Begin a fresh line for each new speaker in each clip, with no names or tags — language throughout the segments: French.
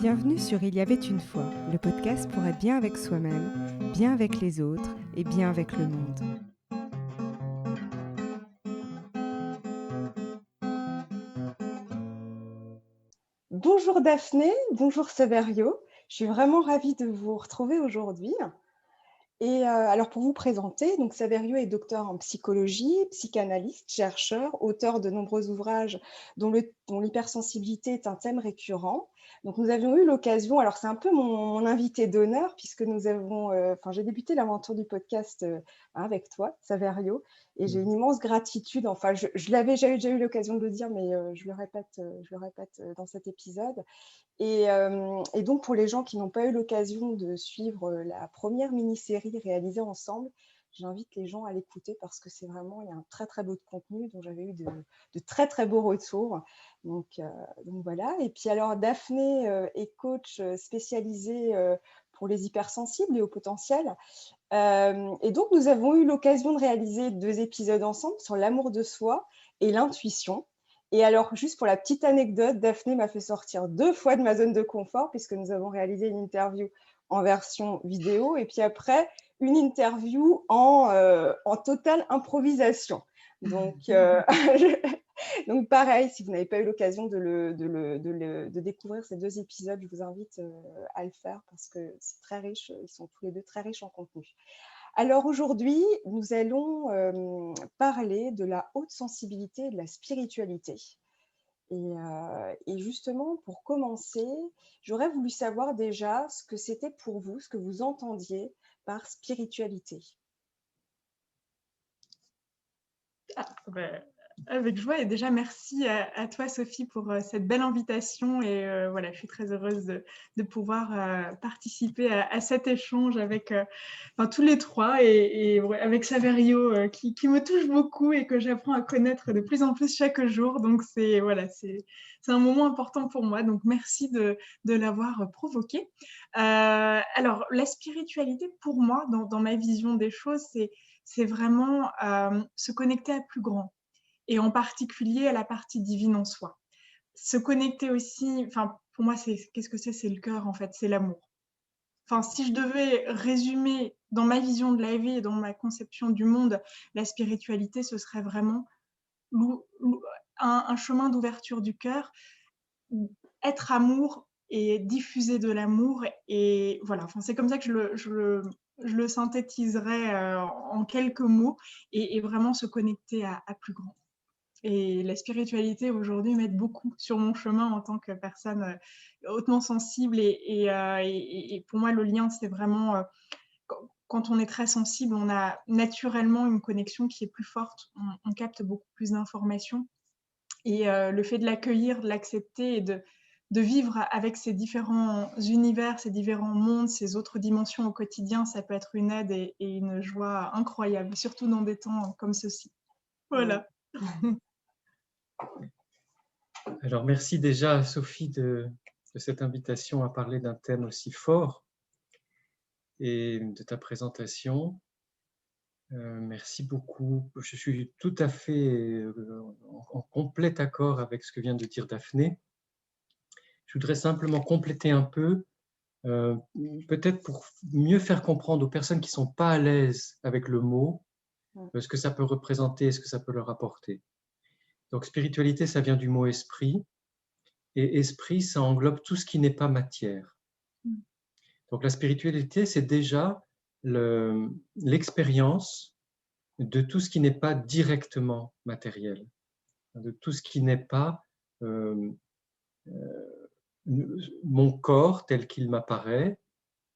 Bienvenue sur Il y avait une fois, le podcast pour être bien avec soi-même, bien avec les autres et bien avec le monde. Bonjour Daphné, bonjour Saverio, je suis vraiment ravie de vous retrouver aujourd'hui. Et alors pour vous présenter, donc Saverio est docteur en psychologie, psychanalyste, chercheur, auteur de nombreux ouvrages dont l'hypersensibilité est un thème récurrent. Donc nous avions eu l'occasion, alors c'est un peu mon invité d'honneur puisque j'ai débuté l'aventure du podcast avec toi, Saverio, et j'ai une immense gratitude. Enfin, je l'avais déjà eu l'occasion de le dire, mais je le répète dans cet épisode. Et donc, pour les gens qui n'ont pas eu l'occasion de suivre la première mini-série réalisée ensemble, j'invite les gens à l'écouter parce que c'est vraiment, il y a un très très beau contenu dont j'avais eu de très très beaux retours. Donc voilà. Et puis alors, Daphné est coach spécialisée pour les hypersensibles et au potentiel. Et donc, nous avons eu l'occasion de réaliser 2 épisodes ensemble sur l'amour de soi et l'intuition. Et alors, juste pour la petite anecdote, Daphné m'a fait sortir 2 fois de ma zone de confort puisque nous avons réalisé une interview en version vidéo et puis après, une interview en totale improvisation. Donc, donc pareil, si vous n'avez pas eu l'occasion de découvrir ces 2 épisodes, je vous invite à le faire parce que c'est très riche, ils sont tous les 2 très riches en contenu. Alors aujourd'hui, nous allons parler de la haute sensibilité et de la spiritualité. Et justement, pour commencer, j'aurais voulu savoir déjà ce que c'était pour vous, ce que vous entendiez par spiritualité.
Avec joie, et déjà merci à toi Sophie pour cette belle invitation, et voilà, je suis très heureuse de pouvoir participer à cet échange avec tous les trois, et ouais, avec Saverio qui me touche beaucoup et que j'apprends à connaître de plus en plus chaque jour. Donc c'est un moment important pour moi, donc merci de l'avoir provoqué. Alors la spiritualité pour moi, dans ma vision des choses, c'est vraiment se connecter à plus grand, et en particulier à la partie divine en soi. Se connecter aussi, pour moi, qu'est-ce que c'est? C'est le cœur, en fait, c'est l'amour. Si je devais résumer dans ma vision de la vie et dans ma conception du monde, la spiritualité, ce serait vraiment un chemin d'ouverture du cœur, être amour et diffuser de l'amour. Et voilà, c'est comme ça que je le synthétiserais en quelques mots, et vraiment se connecter à plus grand. Et la spiritualité aujourd'hui m'aide beaucoup sur mon chemin en tant que personne hautement sensible. Et pour moi, le lien, c'est vraiment quand on est très sensible, on a naturellement une connexion qui est plus forte. On capte beaucoup plus d'informations. Et le fait de l'accueillir, de l'accepter et de vivre avec ces différents univers, ces différents mondes, ces autres dimensions au quotidien, ça peut être une aide et une joie incroyable, surtout dans des temps comme ceux-ci. Voilà.
Alors, merci déjà, Sophie, de cette invitation à parler d'un thème aussi fort et de ta présentation. Merci beaucoup. Je suis tout à fait en complet accord avec ce que vient de dire Daphné. Je voudrais simplement compléter un peu, peut-être pour mieux faire comprendre aux personnes qui ne sont pas à l'aise avec le mot, ce que ça peut représenter et ce que ça peut leur apporter. Donc, spiritualité, ça vient du mot esprit. Et esprit, ça englobe tout ce qui n'est pas matière. Donc la spiritualité, c'est déjà l'expérience de tout ce qui n'est pas directement matériel, de tout ce qui n'est pas mon corps tel qu'il m'apparaît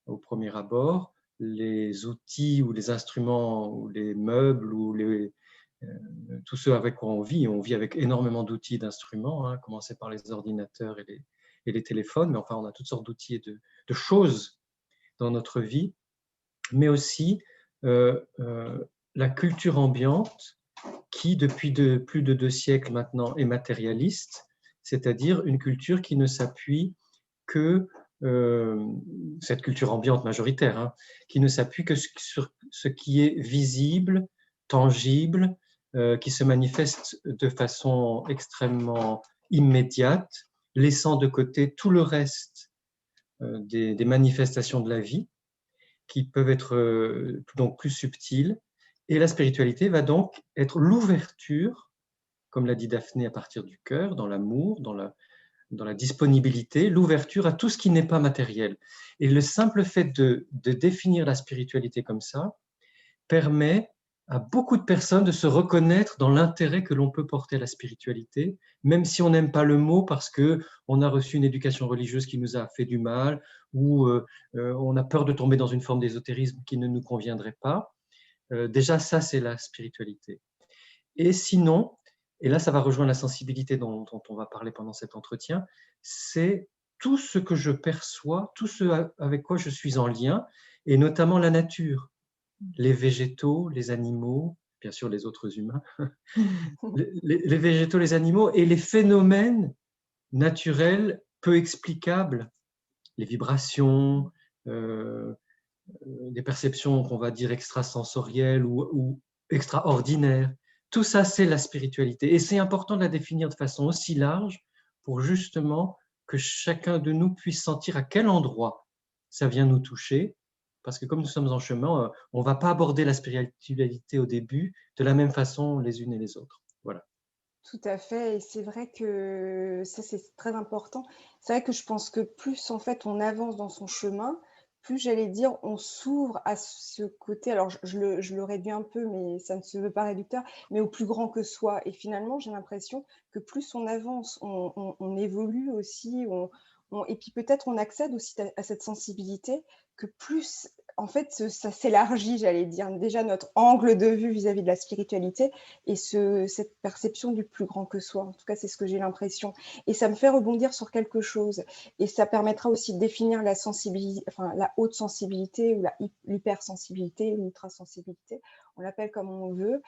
au premier abord, les outils ou les instruments ou les meubles ou tout ce avec quoi on vit. On vit avec énormément d'outils et d'instruments, à commencer par les ordinateurs et les téléphones, mais enfin on a toutes sortes d'outils et de choses dans notre vie, mais aussi la culture ambiante qui, depuis plus de 2 siècles maintenant, est matérialiste, c'est-à-dire une culture qui ne s'appuie que, cette culture ambiante majoritaire, qui ne s'appuie que sur ce qui est visible, tangible, qui se manifeste de façon extrêmement immédiate, laissant de côté tout le reste des manifestations de la vie qui peuvent être donc plus subtiles. Et la spiritualité va donc être l'ouverture, comme l'a dit Daphné, à partir du cœur, dans l'amour, dans la disponibilité, l'ouverture à tout ce qui n'est pas matériel. Et le simple fait de définir la spiritualité comme ça permet à beaucoup de personnes de se reconnaître dans l'intérêt que l'on peut porter à la spiritualité, même si on n'aime pas le mot parce qu'on a reçu une éducation religieuse qui nous a fait du mal, ou on a peur de tomber dans une forme d'ésotérisme qui ne nous conviendrait pas. Déjà, ça, c'est la spiritualité. Et sinon, et là, ça va rejoindre la sensibilité dont on va parler pendant cet entretien, c'est tout ce que je perçois, tout ce avec quoi je suis en lien, et notamment la nature, les végétaux, les animaux, bien sûr les autres humains, les végétaux, les animaux, et les phénomènes naturels peu explicables, les vibrations, des perceptions qu'on va dire extrasensorielles ou extraordinaires. Tout ça, c'est la spiritualité. Et c'est important de la définir de façon aussi large pour justement que chacun de nous puisse sentir à quel endroit ça vient nous toucher. Parce que comme nous sommes en chemin, on ne va pas aborder la spiritualité au début de la même façon les unes et les autres. Voilà.
Tout à fait, et c'est vrai que ça, c'est très important. C'est vrai que je pense que plus, en fait, on avance dans son chemin, plus, j'allais dire, on s'ouvre à ce côté, alors je le réduis un peu, mais ça ne se veut pas réducteur, mais au plus grand que soi. Et finalement, j'ai l'impression que plus on avance, on évolue aussi, et puis peut-être on accède aussi à cette sensibilité, que plus, en fait, ça s'élargit, j'allais dire, déjà notre angle de vue vis-à-vis de la spiritualité, et cette perception du plus grand que soi. En tout cas, c'est ce que j'ai l'impression. Et ça me fait rebondir sur quelque chose. Et ça permettra aussi de définir la sensibilité, enfin la haute sensibilité ou l'hypersensibilité ou l'ultrasensibilité. On l'appelle comme on veut.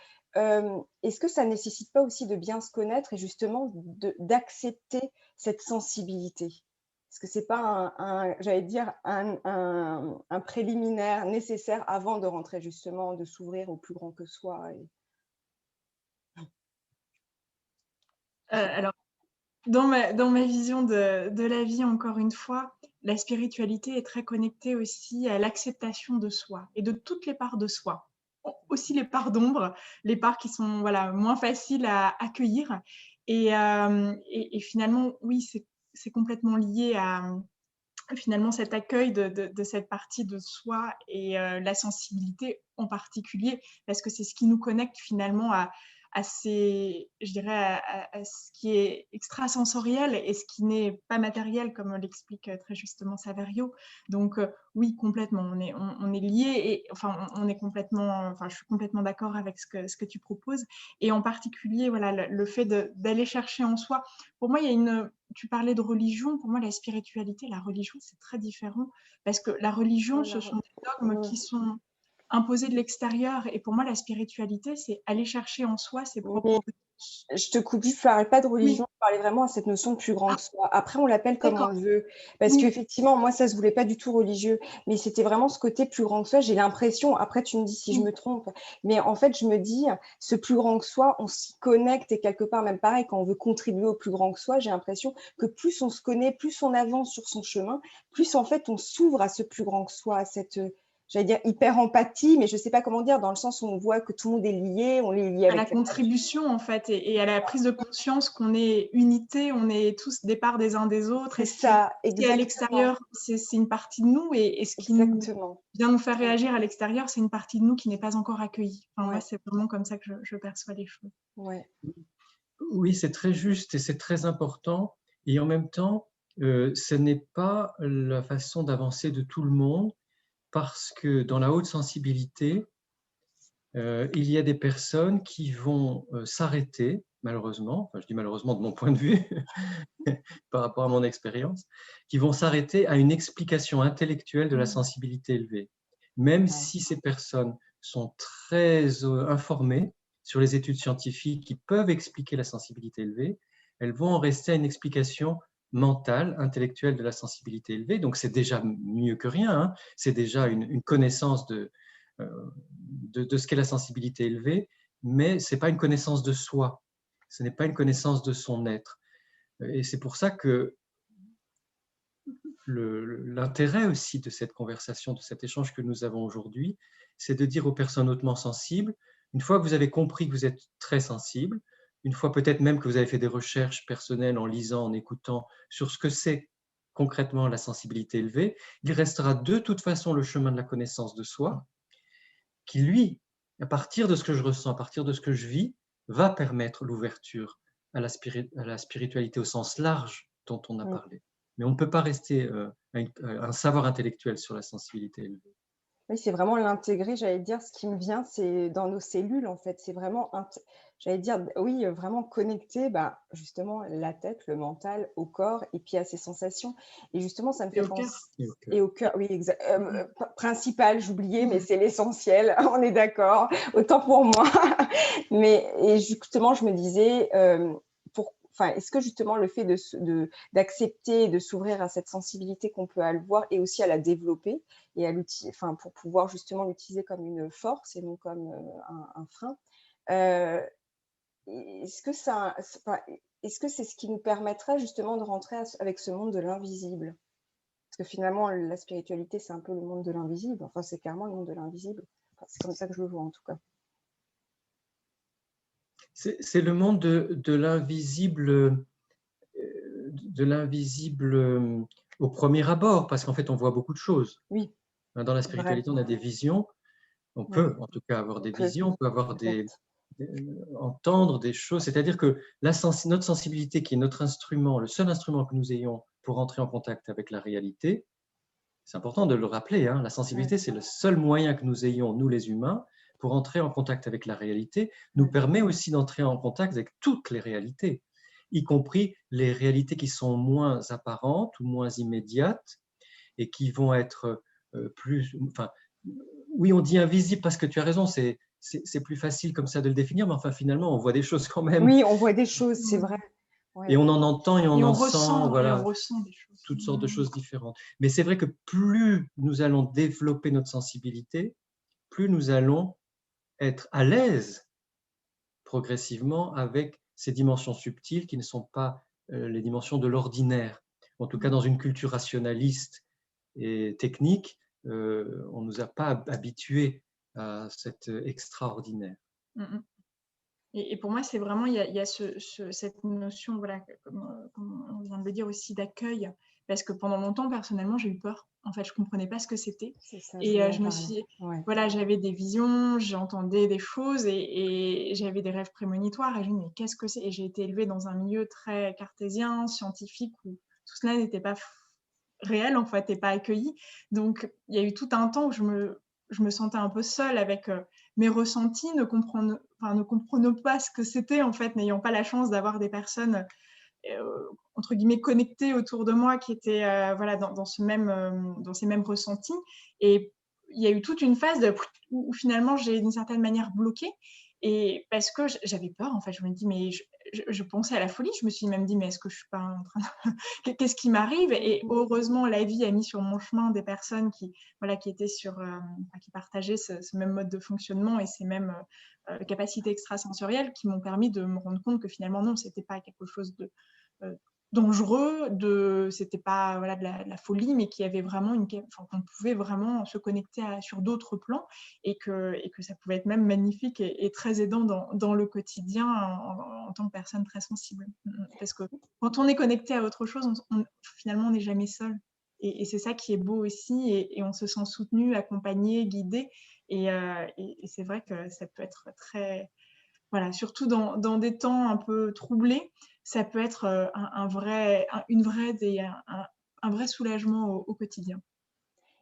Est-ce que ça ne nécessite pas aussi de bien se connaître et justement d'accepter cette sensibilité? Est-ce que ce n'est pas j'allais dire, un préliminaire nécessaire avant de rentrer justement, de s'ouvrir au plus grand que soi
Alors, dans ma vision de la vie, encore une fois, la spiritualité est très connectée aussi à l'acceptation de soi et de toutes les parts de soi. Aussi les parts d'ombre, les parts qui sont moins faciles à accueillir. Et finalement, oui, c'est complètement lié à finalement cet accueil de cette partie de soi et la sensibilité en particulier, parce que c'est ce qui nous connecte finalement à ce qui est extrasensoriel et ce qui n'est pas matériel, comme l'explique très justement Saverio. Donc oui, complètement, on est liés, et enfin on est complètement, enfin je suis complètement d'accord avec ce que tu proposes, et en particulier le fait d'aller chercher en soi. Pour moi, tu parlais de religion, pour moi la spiritualité et la religion c'est très différent, parce que la religion, ce sont des dogmes qui sont imposé de l'extérieur. Et pour moi, la spiritualité, c'est aller chercher en soi ses propres...
Je te coupe, je ne parlais pas de religion,
Oui.
je parlais vraiment à cette notion de plus grand que soi. Après, on l'appelle comme on
D'accord.
le veut. Parce
Oui.
qu'effectivement, moi, ça ne se voulait pas du tout religieux. Mais c'était vraiment ce côté plus grand que soi. J'ai l'impression, après, tu me dis si je me trompe, mais en fait, je me dis, ce plus grand que soi, on s'y connecte, et quelque part, même pareil, quand on veut contribuer au plus grand que soi, j'ai l'impression que plus on se connaît, plus on avance sur son chemin, plus en fait, on s'ouvre à ce plus grand que soi, à cette... j'allais dire hyper empathie, mais je ne sais pas comment dire, dans le sens où on voit que tout le monde est lié, on est lié
À
avec
la contribution, en fait, et à la prise de conscience qu'on est unité, on est tous des parts des uns des autres.
C'est
Et
ça,
ce qui est à l'extérieur, c'est une partie de nous, et ce qui vient nous faire réagir à l'extérieur, c'est une partie de nous qui n'est pas encore accueillie. Enfin, moi, c'est vraiment comme ça que je perçois les choses.
Ouais.
Oui, c'est très juste et c'est très important. Et en même temps, ce n'est pas la façon d'avancer de tout le monde, parce que dans la haute sensibilité, il y a des personnes qui vont s'arrêter, malheureusement, enfin je dis malheureusement de mon point de vue, par rapport à mon expérience, qui vont s'arrêter à une explication intellectuelle de la sensibilité élevée. Même si ces personnes sont très informées sur les études scientifiques qui peuvent expliquer la sensibilité élevée, elles vont en rester à une explication mentale, intellectuelle de la sensibilité élevée. Donc c'est déjà mieux que rien, hein. C'est déjà une connaissance de ce qu'est la sensibilité élevée, mais ce n'est pas une connaissance de soi, ce n'est pas une connaissance de son être. Et c'est pour ça que l'intérêt aussi de cette conversation, de cet échange que nous avons aujourd'hui, c'est de dire aux personnes hautement sensibles, une fois que vous avez compris que vous êtes très sensible, une fois peut-être même que vous avez fait des recherches personnelles en lisant, en écoutant sur ce que c'est concrètement la sensibilité élevée, il restera de toute façon le chemin de la connaissance de soi, qui lui, à partir de ce que je ressens, à partir de ce que je vis, va permettre l'ouverture à la spiritualité au sens large dont on a
Mm.
parlé. Mais on ne peut pas rester à un savoir intellectuel sur la sensibilité élevée.
Oui, c'est vraiment l'intégrer, j'allais dire, ce qui me vient, c'est dans nos cellules, en fait. C'est vraiment, j'allais dire, oui, vraiment connecter, bah, justement, la tête, le mental au corps et puis à ses sensations. Et justement, ça me
Et
fait
au
penser…
cœur.
Et au cœur.
Et au cœur, oui, principal, j'oubliais, mais c'est l'essentiel, on est d'accord, autant pour moi. Mais et justement, je me disais, est-ce que justement le fait d'accepter et de s'ouvrir à cette sensibilité qu'on peut avoir et aussi à la développer et à pour pouvoir justement l'utiliser comme une force et non comme un frein, euh, est-ce que est-ce que c'est ce qui nous permettrait justement de rentrer avec ce monde de l'invisible? Parce que finalement, la spiritualité, c'est un peu le monde de l'invisible. Enfin, c'est carrément le monde de l'invisible. Enfin, c'est comme ça que je le vois en tout cas.
C'est le monde de l'invisible au premier abord, parce qu'en fait, on voit beaucoup de choses.
Oui,
Dans la
c'est vrai.
spiritualité, on a des visions. On
Oui,
peut en tout cas avoir
on
des
peut,
visions, on peut avoir
exact.
entendre des choses. C'est-à-dire que notre sensibilité, qui est notre instrument, le seul instrument que nous ayons pour entrer en contact avec la réalité, c'est important de le rappeler, hein, la sensibilité, c'est le seul moyen que nous ayons, nous les humains, pour entrer en contact avec la réalité, nous permet aussi d'entrer en contact avec toutes les réalités, y compris les réalités qui sont moins apparentes ou moins immédiates et qui vont être plus… Enfin, oui, on dit invisible parce que tu as raison, c'est plus facile comme ça de le définir, mais enfin, finalement, on voit des choses quand même.
Oui, on voit des choses, c'est vrai.
Et
Ouais.
on en entend et on en sent,
Et on
voilà,
ressent des choses.
toutes sortes de choses différentes. Mais c'est vrai que plus nous allons développer notre sensibilité, plus nous allons être à l'aise progressivement avec ces dimensions subtiles qui ne sont pas les dimensions de l'ordinaire. En tout cas, dans une culture rationaliste et technique, on ne nous a pas habitués à cet extraordinaire.
Et pour moi, c'est vraiment, il y a cette notion, voilà, comme on vient de le dire aussi, d'accueil. Parce que pendant longtemps, personnellement, j'ai eu peur. En fait, je ne comprenais pas ce que c'était.
C'est ça, je
Et
voulais en
je me
parler.
suis…
Ouais.
Voilà, j'avais des visions, j'entendais des choses et j'avais des rêves prémonitoires. Et je me disais, mais qu'est-ce que c'est? Et j'ai été élevée dans un milieu très cartésien, scientifique, où tout cela n'était pas réel, en fait, et pas accueilli. Donc, il y a eu tout un temps où je me sentais un peu seule avec mes ressentis, ne comprenant pas ce que c'était, en fait, n'ayant pas la chance d'avoir des personnes entre guillemets connectées autour de moi qui étaient voilà, dans ces mêmes ressentis. Et il y a eu toute une phase où finalement j'ai d'une certaine manière bloqué. Et parce que j'avais peur, en fait, je me dis, mais je pensais à la folie. Je me suis même dit, mais est-ce que je suis pas en train de… Qu'est-ce qui m'arrive? Et heureusement, la vie a mis sur mon chemin des personnes qui, voilà, qui étaient qui partageaient ce même mode de fonctionnement et ces mêmes capacités extrasensorielles qui m'ont permis de me rendre compte que finalement, non, c'était pas quelque chose de dangereux, c'était pas voilà, de la folie, mais qu'il y avait vraiment qu'on pouvait vraiment se connecter sur d'autres plans et que ça pouvait être même magnifique et très aidant dans le quotidien en tant que personne très sensible. Parce que quand on est connecté à autre chose, finalement, on n'est jamais seul. Et c'est ça qui est beau aussi, et on se sent soutenu, accompagné, guidé. Et c'est vrai que ça peut être très… Voilà, surtout dans des temps un peu troublés, ça peut être un vrai soulagement au quotidien.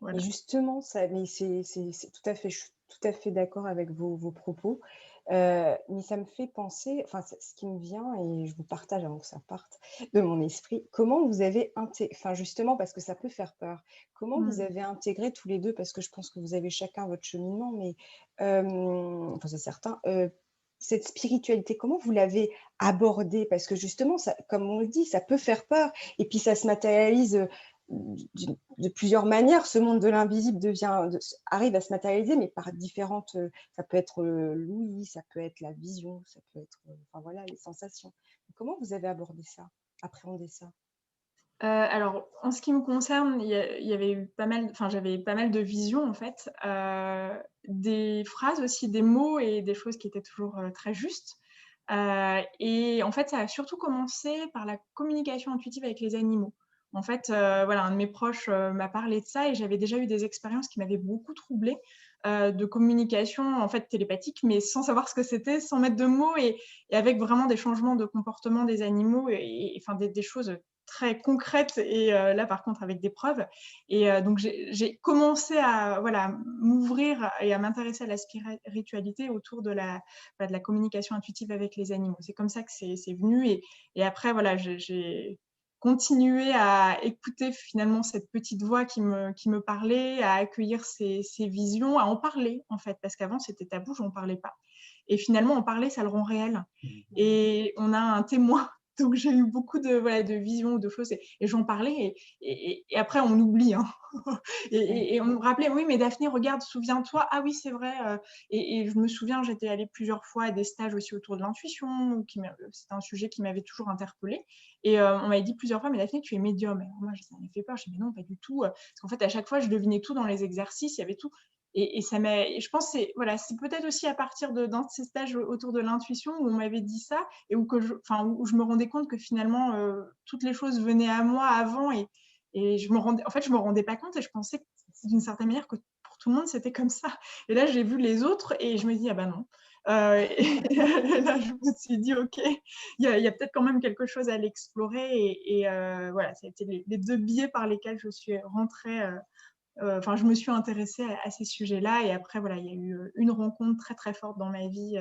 Voilà.
Et justement, mais c'est tout à fait, je suis tout à fait d'accord avec vos propos. Mais ça me fait penser, enfin, ce qui me vient, et je vous partage avant que ça parte de mon esprit, comment vous avez enfin, justement, parce que ça peut faire peur, comment vous avez intégré tous les deux, parce que je pense que vous avez chacun votre cheminement, mais enfin, c'est certain, cette spiritualité, comment vous l'avez abordée? Parce que justement, ça, comme on le dit, ça peut faire peur, et puis ça se matérialise de plusieurs manières. Ce monde de l'invisible arrive à se matérialiser, mais par différentes… ça peut être l'ouïe, ça peut être la vision, ça peut être enfin, voilà, les sensations. Comment vous avez abordé ça, appréhendé ça?
Alors, en ce qui me concerne, il y avait eu pas mal, enfin, j'avais pas mal de visions en fait, des phrases aussi, des mots et des choses qui étaient toujours, très justes. Et en fait, ça a surtout commencé par la communication intuitive avec les animaux. En fait, voilà, un de mes proches, m'a parlé de ça et j'avais déjà eu des expériences qui m'avaient beaucoup troublée, de communication en fait télépathique, mais sans savoir ce que c'était, sans mettre de mots et avec vraiment des changements de comportement des animaux et enfin des choses très concrètes et là par contre avec des preuves et donc j'ai commencé à voilà, m'ouvrir et à m'intéresser à la spiritualité autour de la communication intuitive avec les animaux. C'est comme ça que c'est venu et après voilà, j'ai continué à écouter finalement cette petite voix qui me parlait, à accueillir ces visions, à en parler en fait, parce qu'avant c'était tabou, j'en parlais pas et finalement en parler, ça le rend réel et on a un témoin. Donc j'ai eu beaucoup de, voilà, de visions, de choses et j'en parlais et après on oublie. Hein. Et on me rappelait, oui, mais Daphné, regarde, souviens-toi, ah oui, c'est vrai. Et je me souviens, j'étais allée plusieurs fois à des stages aussi autour de l'intuition, c'était un sujet qui m'avait toujours interpellée. Et on m'avait dit plusieurs fois, mais Daphné, tu es médium. Et moi, ça m'avait fait peur. Je me dit, mais non, pas du tout. Parce qu'en fait, à chaque fois, je devinais tout dans les exercices, il y avait tout. Et ça m'a, je pense, c'est voilà, c'est peut-être aussi à partir d'un de ces stages autour de l'intuition où on m'avait dit ça et où je me rendais compte que finalement toutes les choses venaient à moi avant et je me rendais pas compte et je pensais que d'une certaine manière que pour tout le monde c'était comme ça. Et là j'ai vu les autres et je me dis ah ben non. Et là je me suis dit ok, il y a peut-être quand même quelque chose à l'explorer et voilà, ça a été les deux biais par lesquels je suis rentrée. Enfin, je me suis intéressée à ces sujets-là et après voilà, il y a eu une rencontre très très forte dans ma vie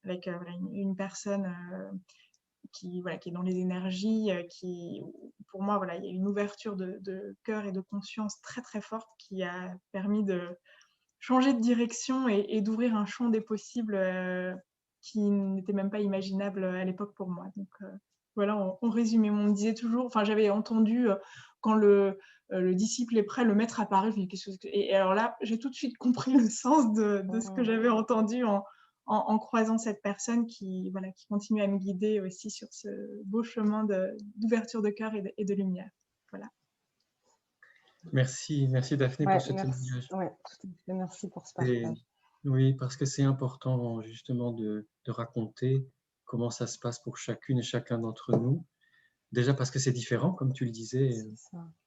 avec voilà, une personne voilà, qui est dans les énergies, qui, pour moi, voilà, il y a une ouverture de cœur et de conscience très très forte qui a permis de changer de direction et d'ouvrir un champ des possibles qui n'était même pas imaginable à l'époque pour moi. Donc voilà, en résumé, on me disait toujours, enfin j'avais entendu quand le disciple est prêt, le maître apparaît. Je me dis, et alors là, j'ai tout de suite compris le sens de ce que j'avais entendu en croisant cette personne qui, voilà, qui continue à me guider aussi sur ce beau chemin d'ouverture de cœur et de lumière. Voilà.
Merci Daphné pour ce
merci.
témoignage.
Ouais, tout à fait. Merci pour ce
Et,
partage.
oui, parce que c'est important justement de raconter comment ça se passe pour chacune et chacun d'entre nous. Déjà parce que c'est différent, comme tu le disais,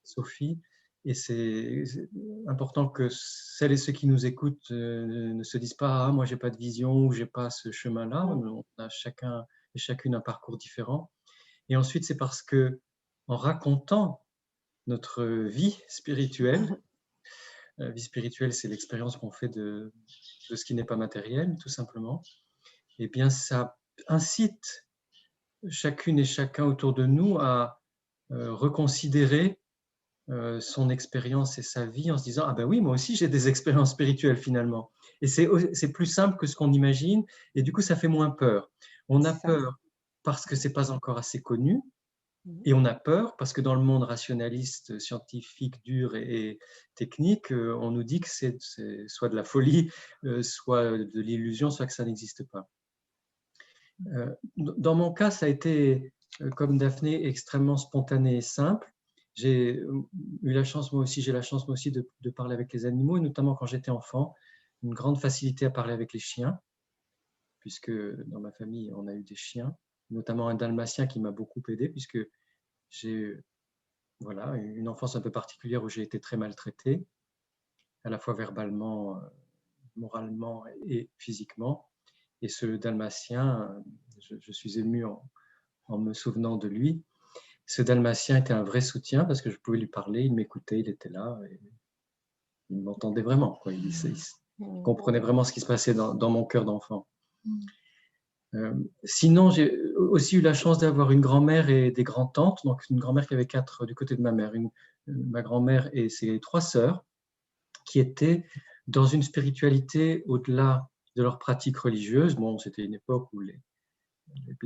Sophie, et c'est important que celles et ceux qui nous écoutent ne se disent pas « Ah, moi, j'ai pas de vision ou j'ai pas ce chemin-là ». On a chacun et chacune un parcours différent. Et ensuite, c'est parce que en racontant notre vie spirituelle, vie spirituelle, c'est l'expérience qu'on fait de ce qui n'est pas matériel, tout simplement, et bien ça incite chacune et chacun autour de nous à reconsidérer son expérience et sa vie en se disant « Ah ben oui, moi aussi j'ai des expériences spirituelles finalement ». Et c'est plus simple que ce qu'on imagine et du coup ça fait moins peur. On a peur parce que c'est pas encore assez connu et on a peur parce que dans le monde rationaliste, scientifique, dur et technique, on nous dit que c'est soit de la folie, soit de l'illusion, soit que ça n'existe pas. Dans mon cas, ça a été, comme Daphné, extrêmement spontané et simple. J'ai eu la chance, moi aussi, de parler avec les animaux, et notamment quand j'étais enfant, une grande facilité à parler avec les chiens, puisque dans ma famille, on a eu des chiens, notamment un dalmatien qui m'a beaucoup aidé, puisque j'ai voilà, une enfance un peu particulière où j'ai été très maltraité, à la fois verbalement, moralement et physiquement. Et ce dalmatien, je suis ému en me souvenant de lui. Ce dalmatien était un vrai soutien parce que je pouvais lui parler, il m'écoutait, il était là, et il m'entendait vraiment, quoi. Il comprenait vraiment ce qui se passait dans mon cœur d'enfant. Sinon, j'ai aussi eu la chance d'avoir une grand-mère et des grands-tantes, donc une grand-mère qui avait 4 du côté de ma mère, ma grand-mère et ses 3 sœurs, qui étaient dans une spiritualité au-delà de leur pratique religieuse. Bon, c'était une époque où les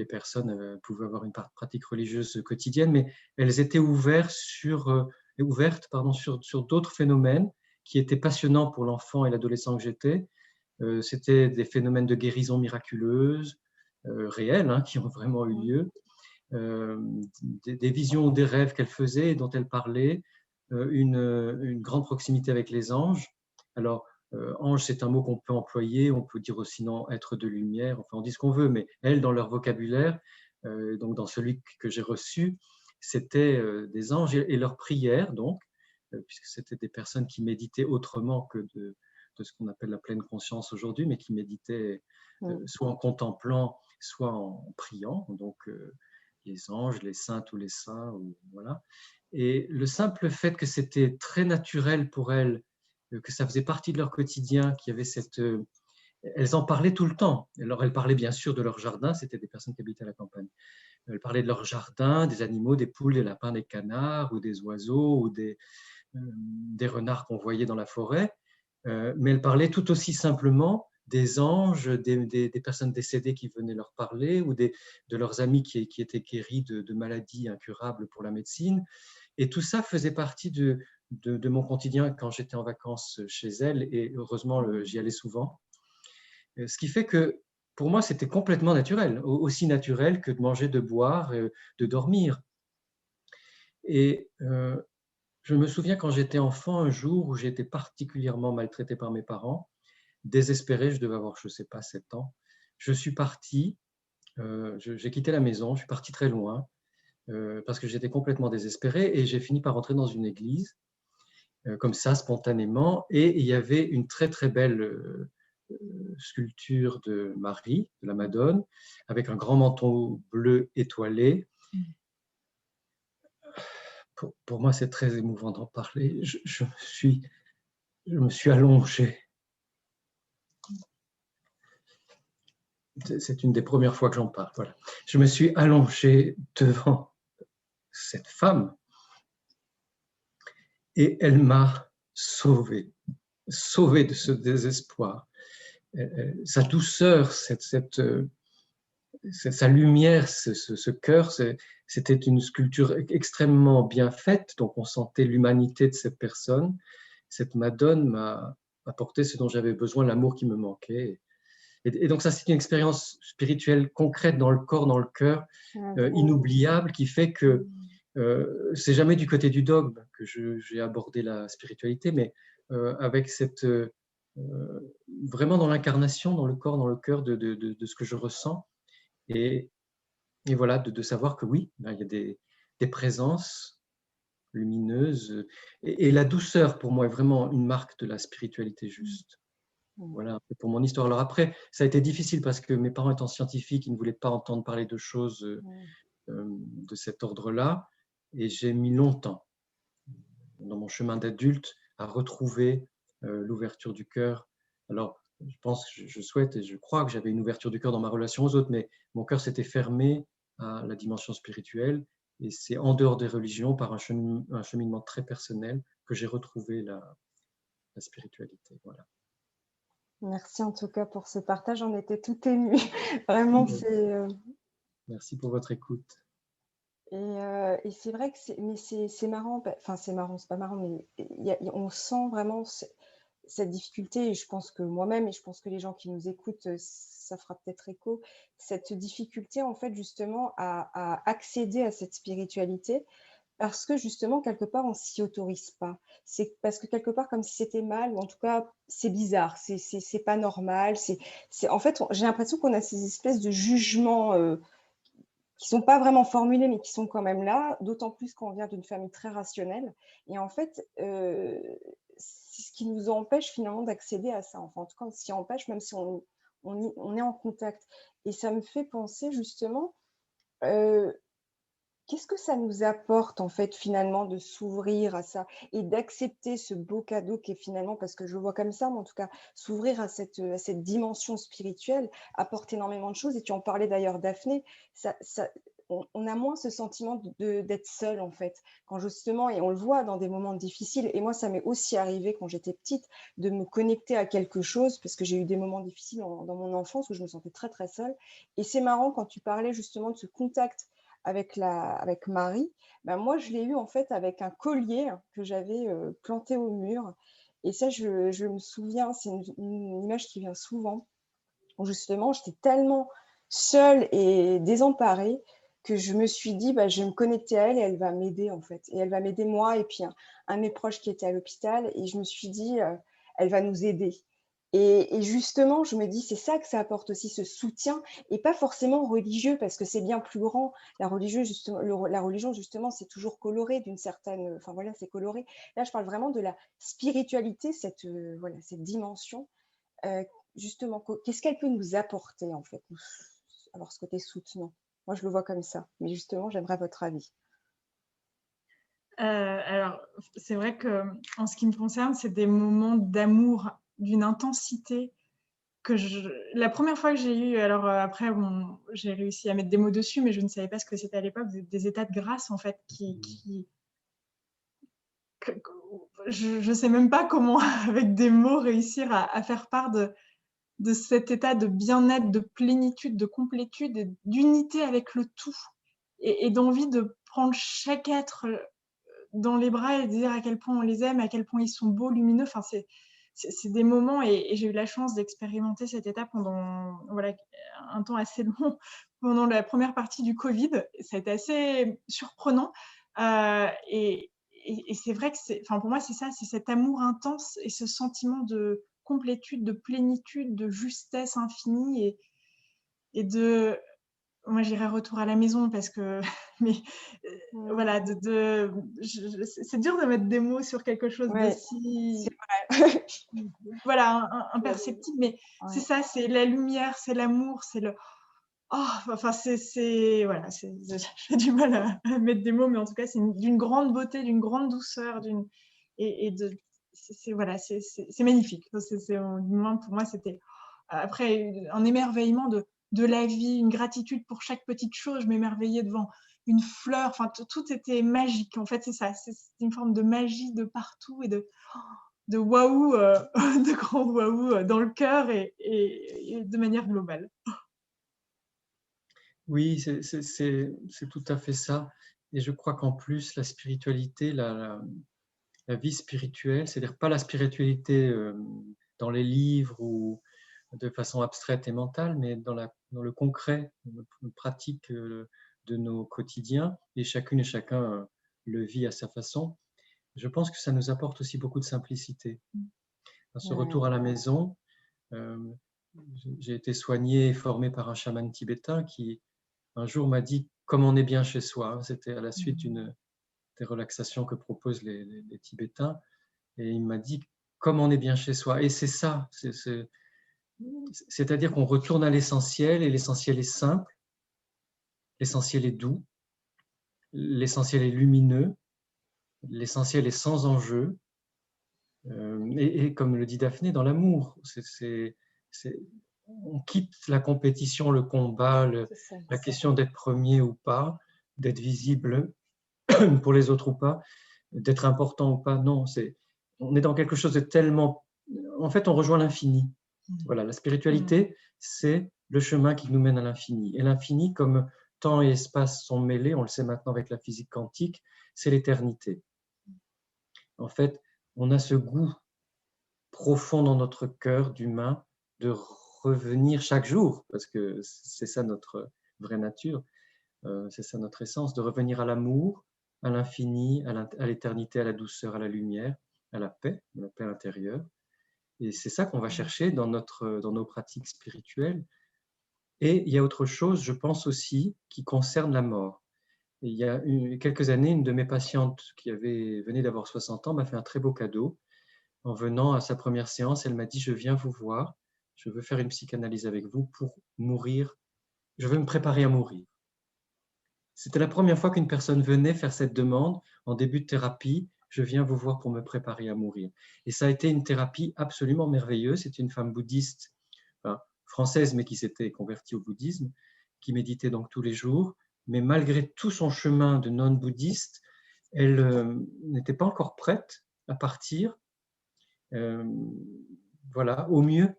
personnes pouvaient avoir une pratique religieuse quotidienne, mais elles étaient ouvertes sur d'autres phénomènes qui étaient passionnants pour l'enfant et l'adolescent que j'étais. C'était des phénomènes de guérison miraculeuse, réels, hein, qui ont vraiment eu lieu. des visions, des rêves qu'elle faisait, dont elle parlait, une grande proximité avec les anges. Alors, ange, c'est un mot qu'on peut employer, on peut dire aussi non, être de lumière, enfin on dit ce qu'on veut, mais elles, dans leur vocabulaire, donc dans celui que j'ai reçu, c'était des anges et leurs prières, donc, puisque c'était des personnes qui méditaient autrement que de ce qu'on appelle la pleine conscience aujourd'hui, mais qui méditaient soit en contemplant, soit en priant, donc les anges, les saints, tous les saints, voilà. Et le simple fait que c'était très naturel pour elles, que ça faisait partie de leur quotidien, qu'il y avait cette... elles en parlaient tout le temps. Alors, elles parlaient bien sûr de leur jardin, c'était des personnes qui habitaient à la campagne. Elles parlaient de leur jardin, des animaux, des poules, des lapins, des canards, ou des oiseaux, ou des renards qu'on voyait dans la forêt. Mais elles parlaient tout aussi simplement des anges, des personnes décédées qui venaient leur parler, ou de leurs amis qui étaient guéris de maladies incurables pour la médecine. Et tout ça faisait partie de mon quotidien quand j'étais en vacances chez elles, et heureusement, j'y allais souvent. Ce qui fait que pour moi, c'était complètement naturel, aussi naturel que de manger, de boire, de dormir. Et je me souviens quand j'étais enfant, un jour où j'ai été particulièrement maltraité par mes parents, désespéré, je devais avoir, je ne sais pas, 7 ans. Je suis parti, j'ai quitté la maison, je suis parti très loin, parce que j'étais complètement désespéré, et j'ai fini par rentrer dans une église, comme ça, spontanément, et il y avait une très très belle sculpture de Marie, de la Madone, avec un grand manteau bleu étoilé. Pour moi, c'est très émouvant d'en parler. Je me suis allongé. C'est une des premières fois que j'en parle. Voilà. Je me suis allongé devant cette femme et elle m'a sauvé de ce désespoir. Sa douceur, sa lumière, ce cœur, c'était une sculpture extrêmement bien faite, donc on sentait l'humanité de cette personne. Cette Madone m'a apporté ce dont j'avais besoin, l'amour qui me manquait. Et donc ça, c'est une expérience spirituelle concrète dans le corps, dans le cœur, inoubliable, qui fait que c'est jamais du côté du dogme que j'ai abordé la spiritualité, mais avec cette vraiment dans l'incarnation, dans le corps, dans le cœur de ce que je ressens. Et voilà, de savoir que oui, il y a des présences lumineuses. Et la douceur, pour moi, est vraiment une marque de la spiritualité juste. Voilà, pour mon histoire. Alors après, ça a été difficile parce que mes parents étant scientifiques, ils ne voulaient pas entendre parler de choses de cet ordre-là. Et j'ai mis longtemps, dans mon chemin d'adulte, à retrouver l'ouverture du cœur. Alors, je pense, je souhaite et je crois que j'avais une ouverture du cœur dans ma relation aux autres, mais mon cœur s'était fermé à la dimension spirituelle. Et c'est en dehors des religions, par un cheminement très personnel, que j'ai retrouvé la spiritualité. Voilà.
Merci en tout cas pour ce partage, on était tout émus. Vraiment, c'est...
Merci pour votre écoute.
Et c'est vrai que c'est marrant, enfin c'est marrant, c'est pas marrant, mais on sent vraiment cette difficulté, et je pense que moi-même, et je pense que les gens qui nous écoutent, ça fera peut-être écho, cette difficulté en fait justement à accéder à cette spiritualité, parce que justement, quelque part, on s'y autorise pas. C'est parce que quelque part, comme si c'était mal, ou en tout cas, c'est bizarre, c'est pas normal. En fait, j'ai l'impression qu'on a ces espèces de jugements qui sont pas vraiment formulés, mais qui sont quand même là, d'autant plus quand on vient d'une famille très rationnelle. Et en fait, c'est ce qui nous empêche finalement d'accéder à ça. Enfin, en tout cas, on s'y empêche, même si on est en contact. Et ça me fait penser justement, qu'est-ce que ça nous apporte en fait finalement de s'ouvrir à ça et d'accepter ce beau cadeau qui est finalement, parce que je le vois comme ça, mais en tout cas, s'ouvrir à cette dimension spirituelle apporte énormément de choses. Et tu en parlais d'ailleurs, Daphné, on a moins ce sentiment d'être seul en fait, quand justement, et on le voit dans des moments difficiles, et moi ça m'est aussi arrivé quand j'étais petite, de me connecter à quelque chose, parce que j'ai eu des moments difficiles dans mon enfance où je me sentais très très seule. Et c'est marrant quand tu parlais justement de ce contact avec Marie, ben moi je l'ai eu en fait avec un collier que j'avais planté au mur. Et ça, je me souviens, c'est une image qui vient souvent, où justement j'étais tellement seule et désemparée que je me suis dit, je vais me connecter à elle et elle va m'aider en fait. Et elle va m'aider moi et puis un de mes proches qui était à l'hôpital. Et je me suis dit, elle va nous aider. Et justement, je me dis, c'est ça que ça apporte aussi, ce soutien, et pas forcément religieux, parce que c'est bien plus grand. La religion, justement, c'est toujours coloré d'une certaine... Enfin voilà, c'est coloré. Là, je parle vraiment de la spiritualité, cette dimension. Justement, qu'est-ce qu'elle peut nous apporter, en fait, alors ce côté soutenant. Moi, je le vois comme ça. Mais justement, j'aimerais votre avis.
Alors, c'est vrai qu'en ce qui me concerne, c'est des moments d'amour d'une intensité que la première fois que j'ai eu, alors après, j'ai réussi à mettre des mots dessus, mais je ne savais pas ce que c'était à l'époque, des états de grâce, en fait, je ne sais même pas comment, avec des mots, réussir à faire part de cet état de bien-être, de plénitude, de complétude et d'unité avec le tout, et d'envie de prendre chaque être dans les bras et de dire à quel point on les aime, à quel point ils sont beaux, lumineux. Enfin, c'est des moments, et j'ai eu la chance d'expérimenter cet état pendant un temps assez long, pendant la première partie du Covid. Ça a été assez surprenant. Et c'est vrai que pour moi, c'est ça, c'est cet amour intense et ce sentiment de complétude, de plénitude, de justesse infinie, et de... Moi, j'irai retour à la maison parce que... Mais voilà, c'est dur de mettre des mots sur quelque chose d'aussi... Voilà, imperceptible, mais c'est ça, c'est la lumière, c'est l'amour, c'est le... Oh, enfin, voilà, j'ai du mal à mettre des mots, mais en tout cas, c'est d'une grande beauté, d'une grande douceur, voilà, c'est magnifique. Pour moi, c'était après un émerveillement de la vie, une gratitude pour chaque petite chose. Je m'émerveillais devant une fleur, enfin, tout était magique. En fait, c'est ça, c'est une forme de magie de partout et de waouh, de grand waouh dans le cœur et de manière globale.
Oui, c'est tout à fait ça. Et je crois qu'en plus, la spiritualité, la vie spirituelle, c'est-à-dire pas la spiritualité dans les livres ou de façon abstraite et mentale, mais dans le concret, dans la pratique de nos quotidiens, et chacune et chacun le vit à sa façon. Je pense que ça nous apporte aussi beaucoup de simplicité. Dans ce retour à la maison, j'ai été soigné et formé par un chaman tibétain qui un jour m'a dit « comme on est bien chez soi ». C'était à la suite des relaxations que proposent les Tibétains. Et il m'a dit « comme on est bien chez soi ». Et c'est ça, c'est-à-dire qu'on retourne à l'essentiel, et l'essentiel est simple, l'essentiel est doux, l'essentiel est lumineux, l'essentiel est sans enjeu. Et comme le dit Daphné, dans l'amour, on quitte la compétition, le combat, la question d'être premier ou pas, d'être visible pour les autres ou pas, d'être important ou pas. Non, on est dans quelque chose de tellement... En fait, on rejoint l'infini. Voilà, la spiritualité, c'est le chemin qui nous mène à l'infini. Et l'infini, comme temps et espace sont mêlés, on le sait maintenant avec la physique quantique, c'est l'éternité. En fait, on a ce goût profond dans notre cœur d'humain de revenir chaque jour, parce que c'est ça notre vraie nature, c'est ça notre essence, de revenir à l'amour, à l'infini, à l'éternité, à la douceur, à la lumière, à la paix intérieure. Et c'est ça qu'on va chercher dans nos pratiques spirituelles. Et il y a autre chose, je pense aussi, qui concerne la mort. Et il y a quelques années, une de mes patientes qui venait d'avoir 60 ans m'a fait un très beau cadeau. En venant à sa première séance, elle m'a dit « Je viens vous voir, je veux faire une psychanalyse avec vous pour mourir, je veux me préparer à mourir ». C'était la première fois qu'une personne venait faire cette demande en début de thérapie. Je viens vous voir pour me préparer à mourir. Et ça a été une thérapie absolument merveilleuse. C'est une femme bouddhiste, enfin, française, mais qui s'était convertie au bouddhisme, qui méditait donc tous les jours. Mais malgré tout son chemin de non-bouddhiste, elle n'était pas encore prête à partir, voilà, au mieux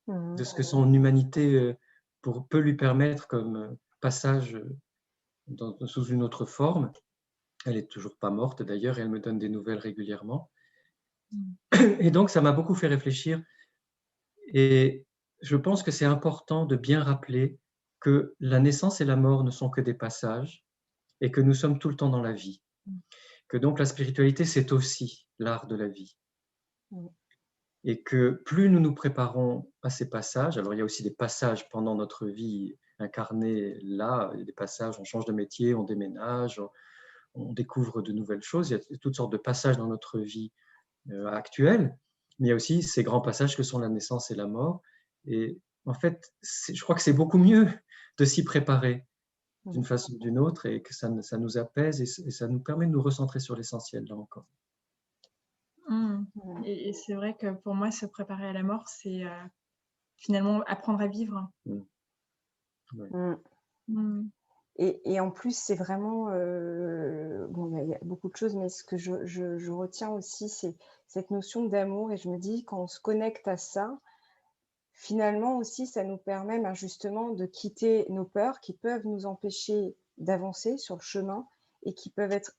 de ce que son humanité peut lui permettre comme passage sous une autre forme. Elle n'est toujours pas morte d'ailleurs, et elle me donne des nouvelles régulièrement. Et donc, ça m'a beaucoup fait réfléchir. Et je pense que c'est important de bien rappeler que la naissance et la mort ne sont que des passages et que nous sommes tout le temps dans la vie. Que donc la spiritualité, c'est aussi l'art de la vie. Et que plus nous nous préparons à ces passages, alors il y a aussi des passages pendant notre vie incarnée là, il y a des passages, on change de métier, on déménage, on découvre de nouvelles choses, il y a toutes sortes de passages dans notre vie actuelle, mais il y a aussi ces grands passages que sont la naissance et la mort. Et en fait, je crois que c'est beaucoup mieux de s'y préparer d'une façon ou d'une autre et que ça nous apaise et ça nous permet de nous recentrer sur l'essentiel, là encore.
Et c'est vrai que pour moi, se préparer à la mort, c'est finalement apprendre à vivre.
Ouais.
Et en plus, c'est vraiment... bon, il y a beaucoup de choses, mais ce que je retiens aussi, c'est cette notion d'amour. Et je me dis, quand on se connecte à ça, finalement aussi, ça nous permet justement de quitter nos peurs qui peuvent nous empêcher d'avancer sur le chemin et qui peuvent être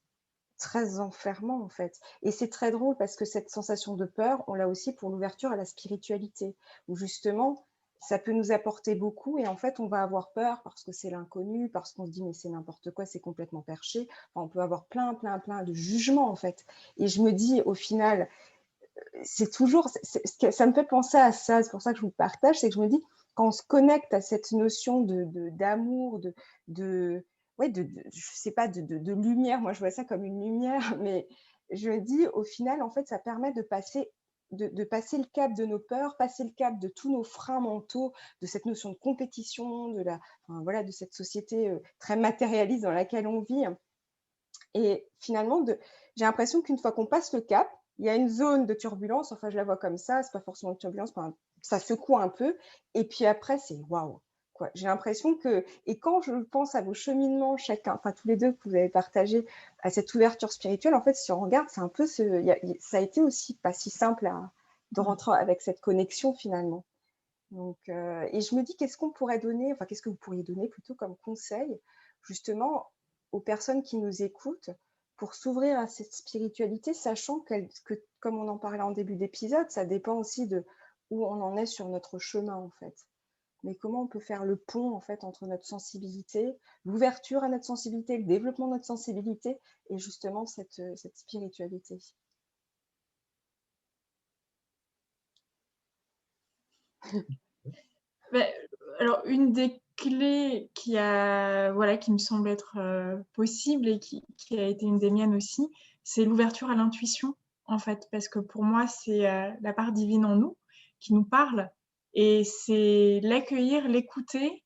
très enfermants, en fait. Et c'est très drôle parce que cette sensation de peur, on l'a aussi pour l'ouverture à la spiritualité, où justement, ça peut nous apporter beaucoup et en fait, on va avoir peur parce que c'est l'inconnu, parce qu'on se dit mais c'est n'importe quoi, c'est complètement perché. Enfin, on peut avoir plein de jugements, en fait. Et je me dis, au final, c'est toujours... ça me fait penser à ça, c'est pour ça que je vous le partage, c'est que je me dis, quand on se connecte à cette notion d'amour, je sais pas, de lumière, moi je vois ça comme une lumière, mais je me dis, au final, en fait, ça permet de passer le cap de nos peurs, passer le cap de tous nos freins mentaux, de cette notion de compétition, de cette société très matérialiste dans laquelle on vit. Et finalement, j'ai l'impression qu'une fois qu'on passe le cap, il y a une zone de turbulence, enfin je la vois comme ça, c'est pas forcément une turbulence, ça secoue un peu, et puis après c'est waouh, quoi. J'ai l'impression que, et quand je pense à vos cheminements chacun, enfin tous les deux que vous avez partagé, à cette ouverture spirituelle, en fait si on regarde, c'est un peu ça a été aussi pas si simple de rentrer avec cette connexion finalement. Donc, et je me dis, qu'est-ce que vous pourriez donner plutôt comme conseil, justement, aux personnes qui nous écoutent pour s'ouvrir à cette spiritualité, sachant que, comme on en parlait en début d'épisode, ça dépend aussi de où on en est sur notre chemin, en fait. Mais comment on peut faire le pont, en fait, entre notre sensibilité, l'ouverture à notre sensibilité, le développement de notre sensibilité et justement cette spiritualité.
Alors, une des clés qui me semble être possible et qui a été une des miennes aussi, c'est l'ouverture à l'intuition, en fait, parce que pour moi, c'est la part divine en nous qui nous parle, et c'est l'accueillir, l'écouter,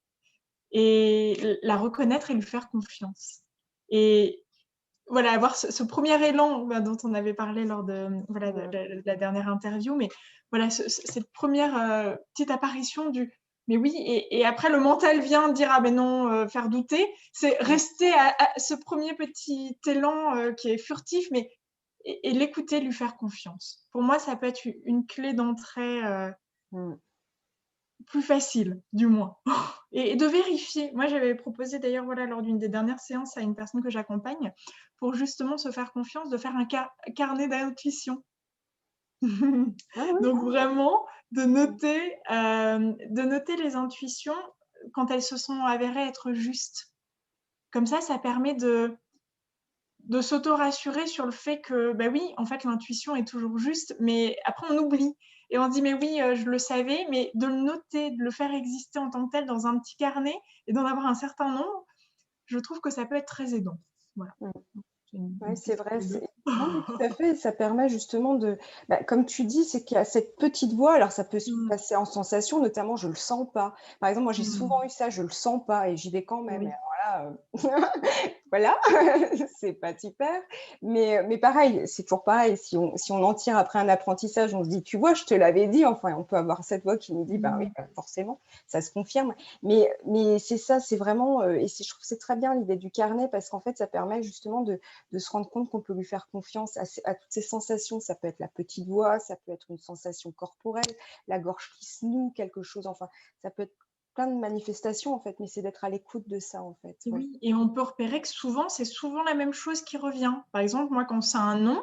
et la reconnaître et lui faire confiance. Et voilà, avoir ce premier élan dont on avait parlé lors de la dernière interview, mais voilà, cette première petite apparition du mais oui, et après le mental vient dire ah mais non, faire douter, c'est rester à ce premier petit élan qui est furtif, mais et l'écouter, lui faire confiance. Pour moi, ça peut être une clé d'entrée plus facile, du moins. Et de vérifier. Moi, j'avais proposé d'ailleurs lors d'une des dernières séances à une personne que j'accompagne pour justement se faire confiance, de faire un carnet d'intuition. Donc vraiment, de noter les intuitions quand elles se sont avérées être justes. Comme ça permet de s'auto-rassurer sur le fait que, oui, en fait, l'intuition est toujours juste, mais après, on oublie. Et on dit, mais oui, je le savais, mais de le noter, de le faire exister en tant que tel dans un petit carnet et d'en avoir un certain nombre, je trouve que ça peut être très aidant. Voilà.
Oui, c'est vrai. Non, mais tout à fait. Ça permet justement comme tu dis, c'est qu'il y a cette petite voix. Alors, ça peut se passer en sensation, notamment, je le sens pas. Par exemple, moi, j'ai souvent eu ça, je le sens pas et j'y vais quand même.
Oui.
Et alors là, voilà, c'est pas super. Mais pareil, c'est toujours pareil. Si on en tire après un apprentissage, on se dit, tu vois, je te l'avais dit. Enfin, on peut avoir cette voix qui nous dit, oui, forcément, ça se confirme. Mais c'est ça, c'est vraiment, et je trouve que c'est très bien l'idée du carnet parce qu'en fait, ça permet justement de se rendre compte qu'on peut lui faire confiance à toutes ces sensations. Ça peut être la petite voix, ça peut être une sensation corporelle, la gorge qui se noue, quelque chose. Enfin, ça peut être plein de manifestations, en fait, mais c'est d'être à l'écoute de ça, en fait. Ouais.
Oui, et on peut repérer que c'est souvent la même chose qui revient. Par exemple, moi, quand c'est un nom,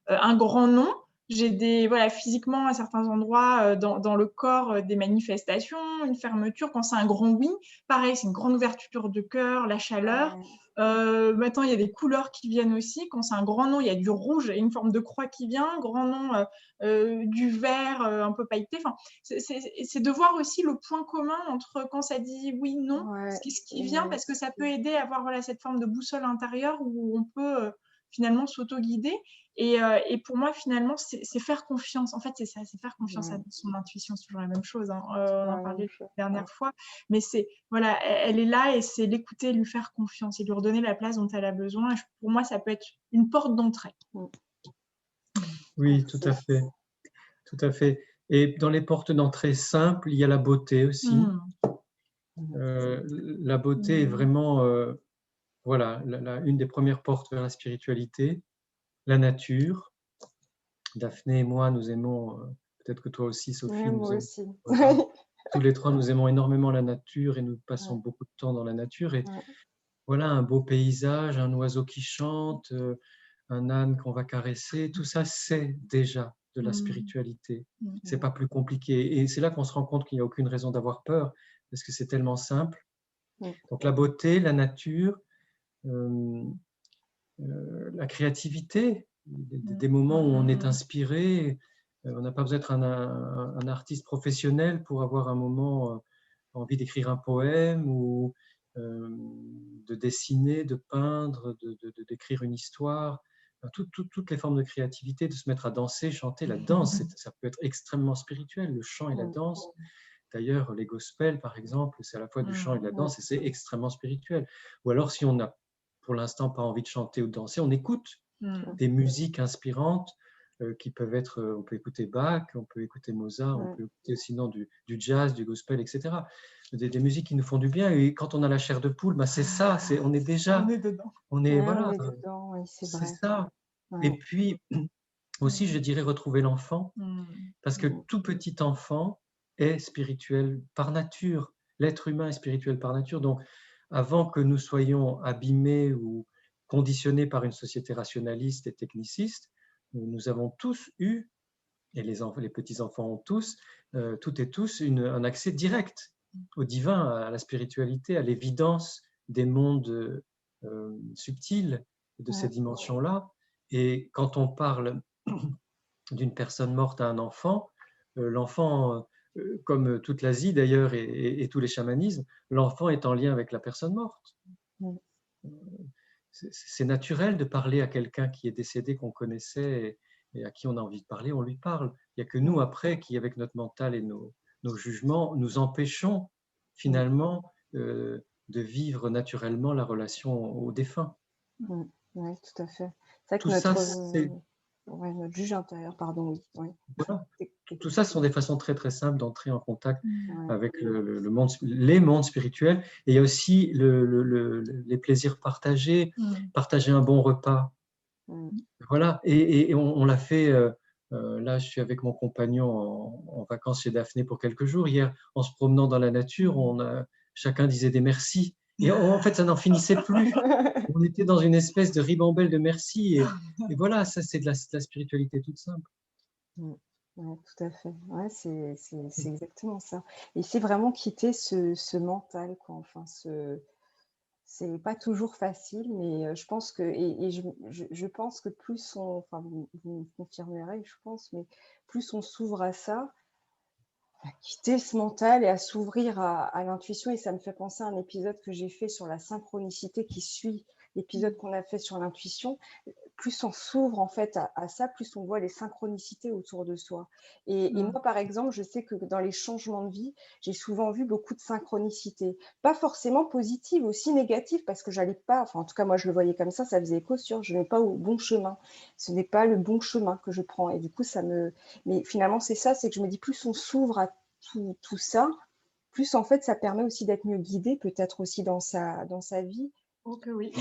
un grand nom, j'ai voilà, physiquement à certains endroits dans le corps des manifestations, une fermeture. Quand c'est un grand oui, pareil, c'est une grande ouverture de cœur, la chaleur. Maintenant, il y a des couleurs qui viennent aussi. Quand c'est un grand non, il y a du rouge et une forme de croix qui vient. Grand non, du vert un peu pailleté. Enfin, c'est de voir aussi le point commun entre quand ça dit oui, non, ce qui vient, parce que ça peut aider à avoir voilà, cette forme de boussole intérieure où on peut finalement s'auto-guider. Et pour moi, finalement, c'est faire confiance. En fait, c'est ça, c'est faire confiance à son intuition. C'est toujours la même chose. Hein. On en parlait la dernière fois. Mais voilà, elle est là et c'est l'écouter, lui faire confiance et lui redonner la place dont elle a besoin. Et pour moi, ça peut être une porte d'entrée.
Oui, tout à fait. Tout à fait. Et dans les portes d'entrée simples, il y a la beauté aussi. La beauté est vraiment voilà, une des premières portes vers la spiritualité. La nature. Daphné et moi, nous aimons, peut-être que toi aussi, Sophie,
moi aussi.
Voilà. Tous les trois, nous aimons énormément la nature et nous passons beaucoup de temps dans la nature. Et voilà, un beau paysage, un oiseau qui chante, un âne qu'on va caresser, tout ça, c'est déjà de la spiritualité. C'est pas plus compliqué. Et c'est là qu'on se rend compte qu'il n'y a aucune raison d'avoir peur, parce que c'est tellement simple. Donc la beauté, la nature, la créativité, des moments où on est inspiré. On n'a pas besoin d'être un artiste professionnel pour avoir un moment envie d'écrire un poème ou de dessiner, de peindre, d'écrire une histoire. Toutes les formes de créativité, de se mettre à danser, chanter. La danse, ça peut être extrêmement spirituel, le chant et la danse. D'ailleurs, les gospels, par exemple, c'est à la fois du chant et de la danse et c'est extrêmement spirituel. Ou alors, si on n'a pour l'instant pas envie de chanter ou de danser, on écoute des musiques inspirantes qui peuvent être, on peut écouter Bach, on peut écouter Mozart, on peut écouter sinon du jazz, du gospel, etc. Des musiques qui nous font du bien. Et quand on a la chair de poule, bah c'est ça, on est déjà,
dedans.
Voilà,
on est dedans, oui, c'est vrai.
ça. Et puis aussi, je dirais retrouver l'enfant, parce que tout petit enfant est spirituel par nature. L'être humain est spirituel par nature. Donc, avant que nous soyons abîmés ou conditionnés par une société rationaliste et techniciste, nous avons tous eu, et les petits-enfants ont tous, toutes et tous, un accès direct au divin, à la spiritualité, à l'évidence des mondes subtils de ces dimensions-là. Et quand on parle d'une personne morte à un enfant, l'enfant, comme toute l'Asie d'ailleurs et tous les chamanismes, l'enfant est en lien avec la personne morte. C'est naturel de parler à quelqu'un qui est décédé, qu'on connaissait et à qui on a envie de parler, on lui parle. Il n'y a que nous après qui, avec notre mental et nos jugements, nous empêchons finalement de vivre naturellement la relation au défunt.
Oui, tout à fait. C'est vrai que
Tout ça, c'est...
notre juge intérieur, pardon, oui.
Voilà. Tout ça, ce sont des façons très très simples d'entrer en contact avec les mondes spirituels. Et il y a aussi les plaisirs partagés, partager un bon repas. Voilà. Et on l'a fait. Là, je suis avec mon compagnon en vacances chez Daphné pour quelques jours. Hier, en se promenant dans la nature, chacun disait des merci. Et en fait, ça n'en finissait plus. On était dans une espèce de ribambelle de merci. Et voilà, ça, c'est de la spiritualité toute simple.
Oui, tout à fait. Ouais, c'est exactement ça. Et c'est vraiment quitter ce mental, quoi. Enfin, c'est pas toujours facile, mais je pense que, et je pense que plus on, enfin, vous me confirmerez, je pense, mais plus on s'ouvre à ça, à quitter ce mental et à s'ouvrir à l'intuition. Et ça me fait penser à un épisode que j'ai fait sur la synchronicité qui suit l'épisode qu'on a fait sur l'intuition. Plus on s'ouvre en fait à ça, plus on voit les synchronicités autour de soi. Et moi, par exemple, je sais que dans les changements de vie, j'ai souvent vu beaucoup de synchronicités. Pas forcément positives, aussi négatives, parce que j'allais pas, enfin en tout cas moi je le voyais comme ça faisait écho sur je n'ai pas au bon chemin. Ce n'est pas le bon chemin que je prends. Et du coup, mais finalement, c'est ça, c'est que je me dis, plus on s'ouvre à tout ça, plus en fait, ça permet aussi d'être mieux guidé, peut-être aussi dans sa vie.
Oh que oui.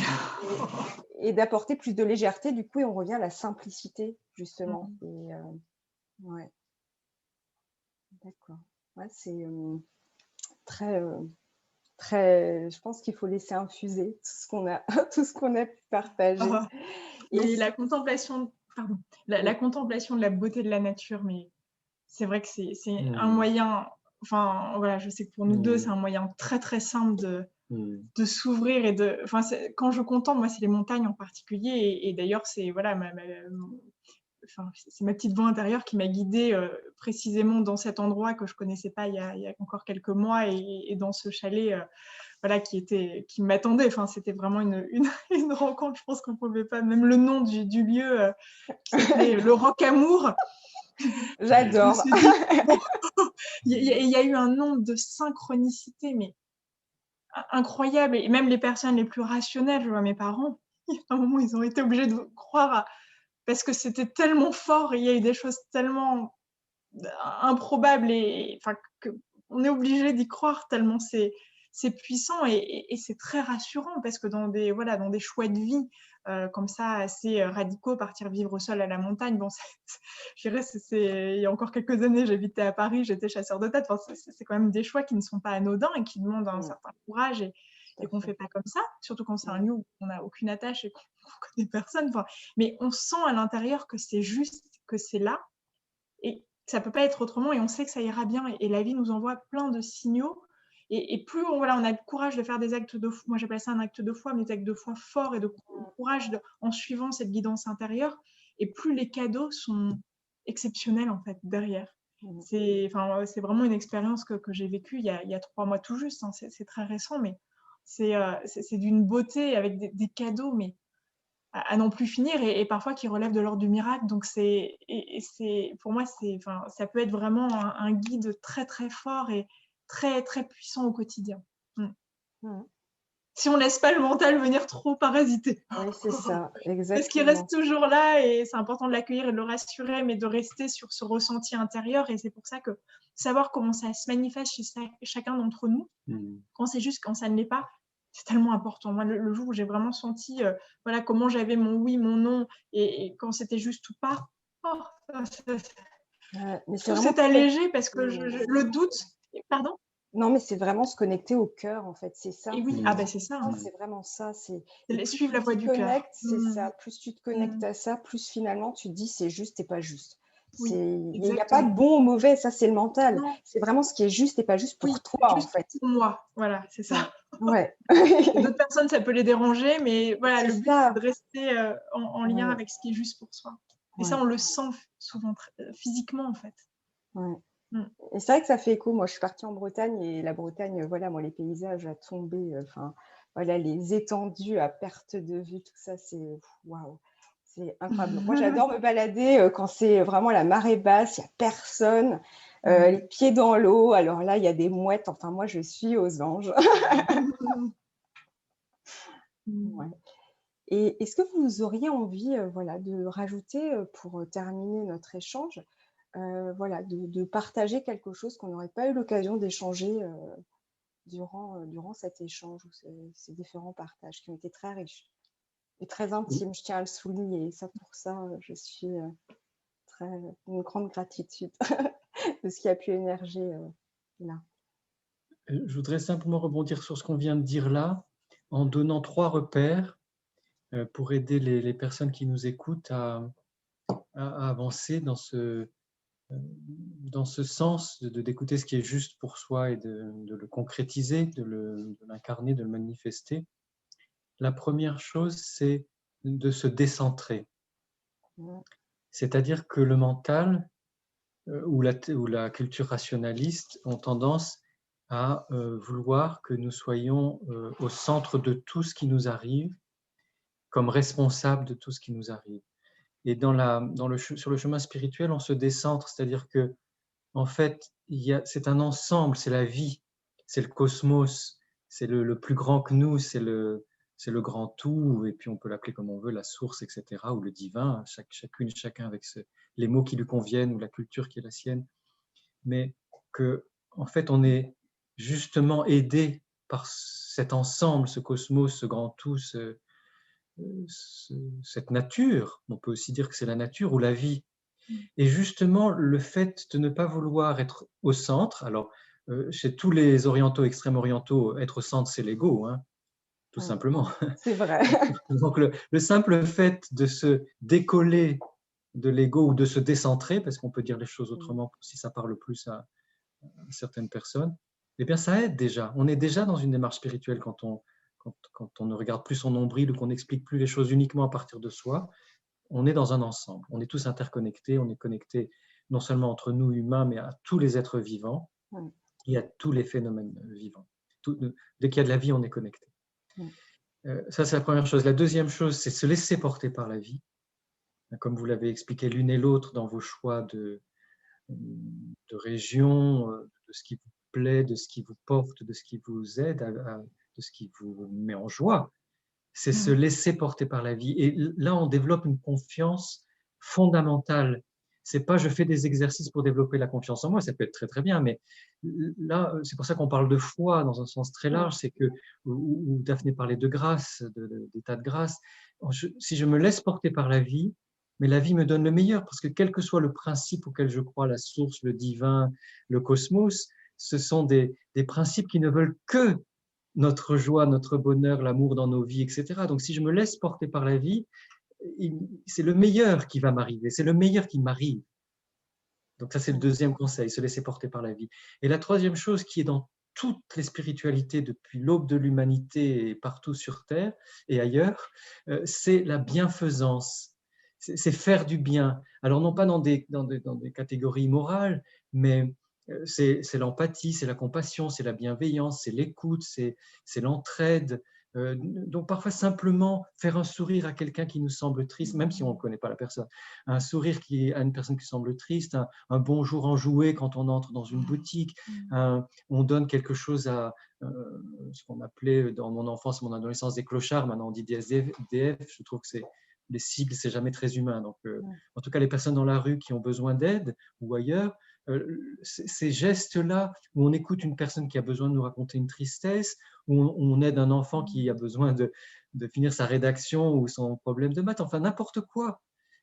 Et d'apporter plus de légèreté, du coup, et on revient à la simplicité, justement. Et ouais. D'accord. Ouais, c'est très, très. Je pense qu'il faut laisser infuser tout ce qu'on a, tout ce qu'on a pu partager.
Et la contemplation la contemplation de la beauté de la nature, mais c'est vrai que c'est un moyen, enfin voilà, je sais que pour nous deux, c'est un moyen très très simple de s'ouvrir et de, enfin quand je contemple, moi c'est les montagnes en particulier, et d'ailleurs c'est voilà enfin, c'est ma petite voix intérieure qui m'a guidée précisément dans cet endroit que je connaissais pas il y a encore quelques mois, et dans ce chalet voilà, qui m'attendait. Enfin, c'était vraiment une rencontre. Je pense qu'on pouvait pas, même le nom du lieu qui s'appelait le Rocamour.
J'adore.
Je me suis dit, bon, il y a eu un nombre de synchronicités, mais incroyable. Et même les personnes les plus rationnelles, je vois mes parents, à un moment, ils ont été obligés de croire parce que c'était tellement fort, et il y a eu des choses tellement improbables, et enfin, on est obligé d'y croire tellement c'est puissant, et c'est très rassurant, parce que dans des choix de vie comme ça assez radicaux, partir vivre seul à la montagne, bon, je dirais, il y a encore quelques années, j'habitais à Paris, j'étais chasseur de tête, enfin, c'est quand même des choix qui ne sont pas anodins et qui demandent un certain courage, et qu'on ne fait pas comme ça, surtout quand c'est un lieu où on n'a aucune attache et qu'on connaît personne, enfin, mais on sent à l'intérieur que c'est juste, que c'est là, et ça peut pas être autrement, et on sait que ça ira bien, et la vie nous envoie plein de signaux, et plus on a le courage de faire des actes de foi, moi j'appelle ça un acte de foi, mais des actes de foi forts et de courage en suivant cette guidance intérieure, et plus les cadeaux sont exceptionnels en fait derrière. C'est vraiment une expérience que j'ai vécue il y a 3 mois tout juste, hein, c'est très récent, mais c'est d'une beauté, avec des cadeaux, mais à n'en plus finir, et parfois qui relèvent de l'ordre du miracle. Donc pour moi, ça peut être vraiment un guide très très fort et très très puissant au quotidien. Si on laisse pas le mental venir trop parasiter.
Oui, c'est ça, exactement.
Parce qu'il reste toujours là, et c'est important de l'accueillir et de le rassurer, mais de rester sur ce ressenti intérieur. Et c'est pour ça que savoir comment ça se manifeste chez chacun d'entre nous, quand c'est juste, quand ça ne l'est pas, c'est tellement important. Moi, le jour où j'ai vraiment senti voilà, comment j'avais mon oui, mon non, et quand c'était juste ou pas, tout s'est allégé, parce que le doute... Pardon ?
Non, mais c'est vraiment se connecter au cœur, en fait, c'est ça.
Et oui, c'est ça.
C'est vraiment ça.
Suivre la voie du cœur.
C'est ça. Plus tu te connectes à ça, plus finalement tu te dis c'est juste et pas juste.
Oui,
il n'y a pas de bon ou mauvais, ça c'est le mental. C'est vraiment ce qui est juste et pas juste pour toi,
juste
en fait.
Pour moi, voilà, c'est ça.
Ouais.
D'autres personnes, ça peut les déranger, mais voilà, le but, c'est de rester en lien avec ce qui est juste pour soi. Et ça, on le sent souvent physiquement, en fait.
Ouais. Et c'est vrai que ça fait écho. Moi, je suis partie en Bretagne, et la Bretagne, voilà, moi, les paysages à tomber, voilà, les étendues à perte de vue, tout ça, c'est waouh, c'est incroyable. Moi, j'adore me balader quand c'est vraiment la marée basse, il n'y a personne, les pieds dans l'eau. Alors là, il y a des mouettes. Enfin, moi, je suis aux anges. Ouais. Et est-ce que vous auriez envie, voilà, de rajouter, pour terminer notre échange, voilà, de partager quelque chose qu'on n'aurait pas eu l'occasion d'échanger durant cet échange, ou ces différents partages qui ont été très riches et très intimes, je tiens à le souligner. Et ça, pour ça, je suis une grande gratitude de ce qui a pu émerger là.
Je voudrais simplement rebondir sur ce qu'on vient de dire là, en donnant 3 repères pour aider les personnes qui nous écoutent à avancer dans ce sens d'écouter ce qui est juste pour soi et de le concrétiser, de l'incarner, de le manifester. La première chose, c'est de se décentrer. C'est-à-dire que le mental ou la culture rationaliste ont tendance à vouloir que nous soyons au centre de tout ce qui nous arrive, comme responsables de tout ce qui nous arrive. Et sur le chemin spirituel, on se décentre, c'est-à-dire que, en fait, c'est un ensemble, c'est la vie, c'est le cosmos, c'est le plus grand que nous, c'est le grand tout, et puis on peut l'appeler comme on veut, la source, etc., ou le divin, chacun avec les mots qui lui conviennent ou la culture qui est la sienne. Mais que, en fait, on est justement aidé par cet ensemble, ce cosmos, ce grand tout, cette nature. On peut aussi dire que c'est la nature ou la vie. Et justement, le fait de ne pas vouloir être au centre, alors chez tous les orientaux, extrêmes orientaux, être au centre, c'est l'ego, hein, tout simplement.
C'est vrai.
Donc le simple fait de se décoller de l'ego ou de se décentrer, parce qu'on peut dire les choses autrement si ça parle plus à certaines personnes, eh bien ça aide déjà. On est déjà dans une démarche spirituelle quand on ne regarde plus son nombril ou qu'on n'explique plus les choses uniquement à partir de soi. On est dans un ensemble, on est tous interconnectés, on est connectés non seulement entre nous humains, mais à tous les êtres vivants et à tous les phénomènes vivants. Dès qu'il y a de la vie, on est connecté. Ça, c'est la première chose. La deuxième chose, c'est se laisser porter par la vie. Comme vous l'avez expliqué l'une et l'autre dans vos choix de région, de ce qui vous plaît, de ce qui vous porte, de ce qui vous aide, de ce qui vous met en joie. C'est se laisser porter par la vie. Et là, on développe une confiance fondamentale. C'est pas je fais des exercices pour développer la confiance en moi, ça peut être très très bien, mais là, c'est pour ça qu'on parle de foi dans un sens très large, c'est que, où Daphné parlait de grâce, d'état de grâce. Si je me laisse porter par la vie, mais la vie me donne le meilleur, parce que quel que soit le principe auquel je crois, la source, le divin, le cosmos, ce sont des principes qui ne veulent que notre joie, notre bonheur, l'amour dans nos vies, etc. Donc si je me laisse porter par la vie, c'est le meilleur qui va m'arriver, c'est le meilleur qui m'arrive. Donc ça, c'est le deuxième conseil, se laisser porter par la vie. Et la troisième chose qui est dans toutes les spiritualités depuis l'aube de l'humanité et partout sur Terre et ailleurs, c'est la bienfaisance, c'est faire du bien. Alors non pas dans des catégories morales, mais c'est l'empathie, c'est la compassion, c'est la bienveillance, c'est l'écoute, c'est l'entraide. Donc parfois simplement faire un sourire à quelqu'un qui nous semble triste, même si on ne connaît pas la personne, un sourire à une personne qui semble triste, un bonjour enjoué quand on entre dans une boutique, on donne quelque chose à ce qu'on appelait dans mon enfance, mon adolescence des clochards, maintenant on dit des SDF, je trouve que les sigles, c'est jamais très humain. Donc, en tout cas, les personnes dans la rue qui ont besoin d'aide ou ailleurs, ces gestes-là où on écoute une personne qui a besoin de nous raconter une tristesse, où on aide un enfant qui a besoin de finir sa rédaction ou son problème de maths, enfin n'importe quoi.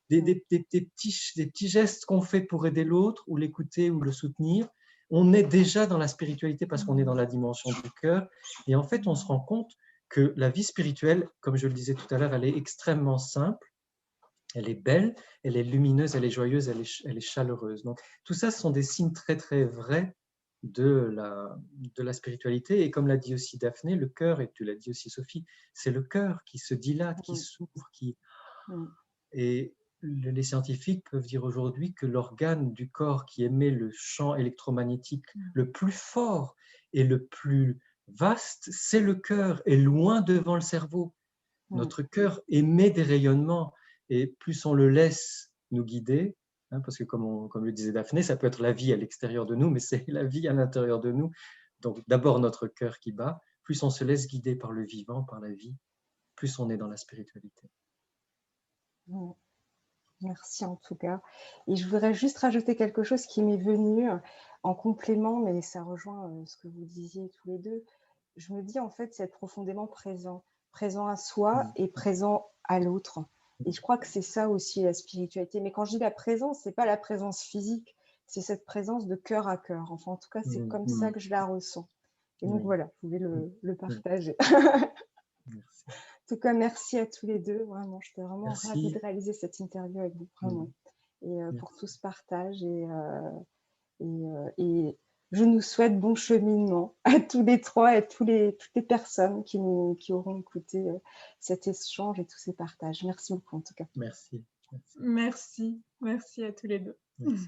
Des petits gestes qu'on fait pour aider l'autre ou l'écouter ou le soutenir, on est déjà dans la spiritualité parce qu'on est dans la dimension du cœur. Et en fait, on se rend compte que la vie spirituelle, comme je le disais tout à l'heure, elle est extrêmement simple. Elle est belle, elle est lumineuse, elle est joyeuse, elle est chaleureuse. Donc, tout ça, ce sont des signes très, très vrais de la spiritualité. Et comme l'a dit aussi Daphné, le cœur, et tu l'as dit aussi Sophie, c'est le cœur qui se dilate, qui s'ouvre. Et les scientifiques peuvent dire aujourd'hui que l'organe du corps qui émet le champ électromagnétique le plus fort et le plus vaste, c'est le cœur, et loin devant le cerveau. Notre cœur émet des rayonnements. Et plus on le laisse nous guider, parce que comme le disait Daphné, ça peut être la vie à l'extérieur de nous, mais c'est la vie à l'intérieur de nous. Donc d'abord notre cœur qui bat, plus on se laisse guider par le vivant, par la vie, plus on est dans la spiritualité.
Merci en tout cas. Et je voudrais juste rajouter quelque chose qui m'est venu en complément, mais ça rejoint ce que vous disiez tous les deux. Je me dis en fait, c'est être profondément présent à soi et présent à l'autre. Et je crois que c'est ça aussi la spiritualité. Mais quand je dis la présence, c'est pas la présence physique, c'est cette présence de cœur à cœur. Enfin, en tout cas, c'est comme ça que je la ressens. Et donc voilà, je voulais le partager.
Merci.
En tout cas, merci à tous les deux. Vraiment, j'étais vraiment ravie de réaliser cette interview avec vous, vraiment. Et pour tout ce partage. Et je nous souhaite bon cheminement à tous les trois et toutes les personnes qui auront écouté cet échange et tous ces partages. Merci beaucoup, en tout cas.
Merci.
Merci à tous les deux.
Merci.